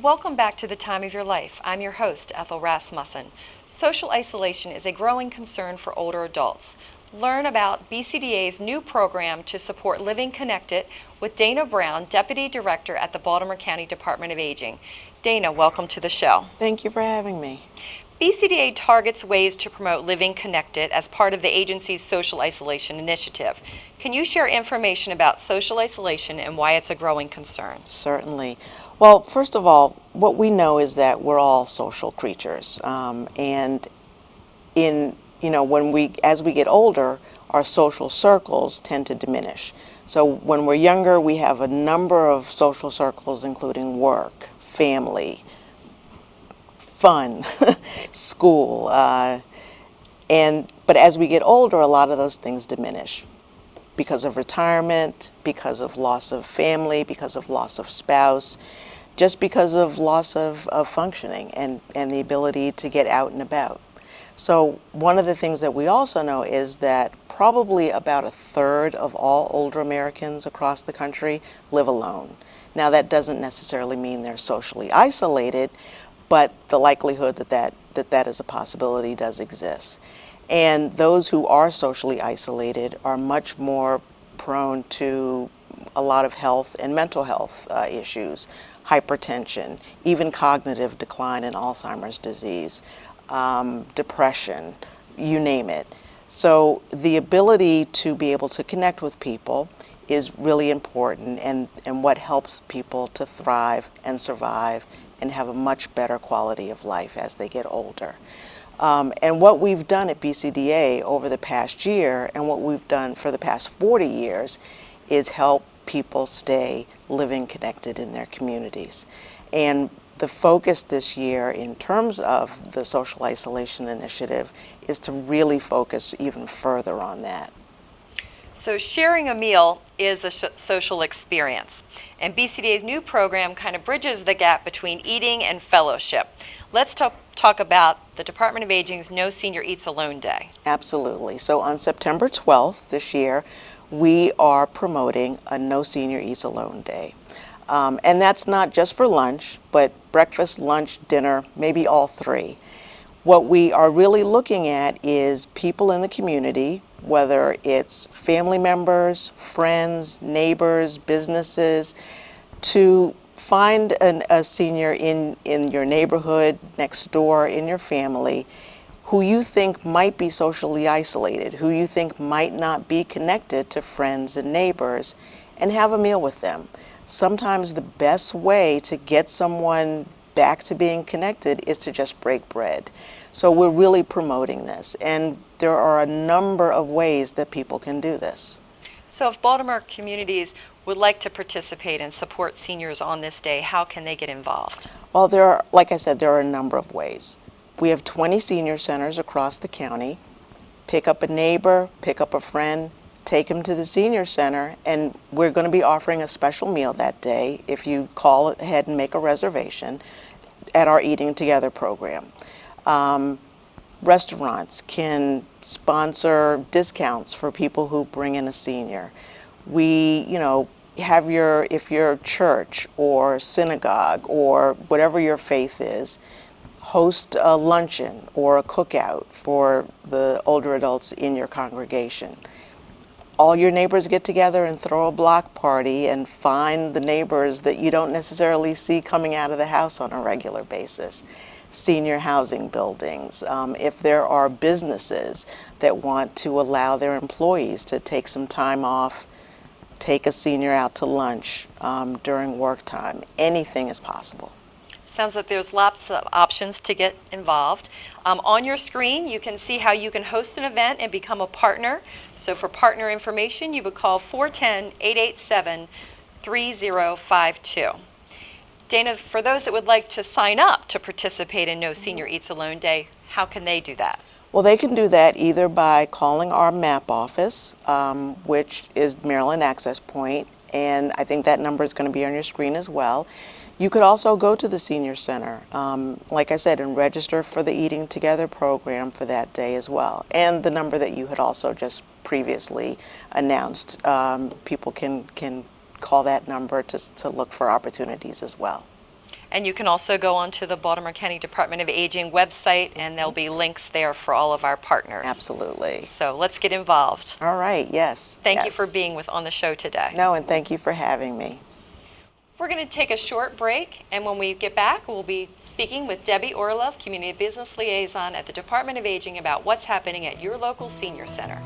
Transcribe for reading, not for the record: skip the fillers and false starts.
Welcome back to The Time of Your Life. I'm your host, Ethel Rasmussen. Social isolation is a growing concern for older adults. Learn about BCDA's new program to support living connected with Dayna Brown, Deputy Director at the Baltimore County Department of Aging. Dayna, welcome to the show. Thank you for having me. BCDA targets ways to promote living connected as part of the agency's social isolation initiative. Can you share information about social isolation and why it's a growing concern? Certainly. Well, first of all, what we know is that we're all social creatures, and as we get older, our social circles tend to diminish. So when we're younger, we have a number of social circles, including work, family, fun, school, but as we get older, a lot of those things diminish because of retirement, because of loss of family, because of loss of spouse, just because of loss of functioning and the ability to get out and about. So one of the things that we also know is that probably about a third of all older Americans across the country live alone. Now that doesn't necessarily mean they're socially isolated, but the likelihood that is a possibility does exist. And those who are socially isolated are much more prone to a lot of health and mental health issues, hypertension, even cognitive decline and Alzheimer's disease, depression, you name it. So the ability to be able to connect with people is really important and what helps people to thrive and survive and have a much better quality of life as they get older. And what we've done at BCDA over the past year and what we've done for the past 40 years is help people stay living connected in their communities. And the focus this year in terms of the social isolation initiative is to really focus even further on that. So sharing a meal is a social experience, and BCDA's new program kind of bridges the gap between eating and fellowship. Let's talk about the Department of Aging's No Senior Eats Alone Day. Absolutely. So on September 12th this year, we are promoting a No Senior Eats Alone Day. And that's not just for lunch, but breakfast, lunch, dinner, maybe all three. What we are really looking at is people in the community, whether it's family members, friends, neighbors, businesses, to find a senior in your neighborhood, next door, in your family, who you think might be socially isolated, who you think might not be connected to friends and neighbors, and have a meal with them. Sometimes the best way to get someone back to being connected is to just break bread. So we're really promoting this, and there are a number of ways that people can do this. So if Baltimore communities would like to participate and support seniors on this day, how can they get involved? Well, like I said, there are a number of ways. We have 20 senior centers across the county. Pick up a neighbor, pick up a friend, take them to the senior center, and we're going to be offering a special meal that day if you call ahead and make a reservation at our Eating Together program. Restaurants can sponsor discounts for people who bring in a senior. We, have if your church or synagogue or whatever your faith is, host a luncheon or a cookout for the older adults in your congregation. All your neighbors get together and throw a block party and find the neighbors that you don't necessarily see coming out of the house on a regular basis. Senior housing buildings, if there are businesses that want to allow their employees to take some time off, take a senior out to lunch during work time, anything is possible. Sounds like there's lots of options to get involved. On your screen, you can see how you can host an event and become a partner. So for partner information, you would call 410-887-3052. Dayna, for those that would like to sign up to participate in No Senior Eats Alone Day, how can they do that? Well, they can do that either by calling our MAP office, which is Maryland Access Point, and I think that number is going to be on your screen as well. You could also go to the Senior Center, like I said, and register for the Eating Together program for that day as well. And the number that you had also just previously announced, people can call that number to look for opportunities as well. And you can also go onto the Baltimore County Department of Aging website, and there'll be links there for all of our partners. Absolutely. So let's get involved. All right, yes. Thank you for yes. being on the show today. No, and thank you for having me. We're going to take a short break, and when we get back, we'll be speaking with Debbie Orlov, Community Business Liaison at the Department of Aging, about what's happening at your local senior center.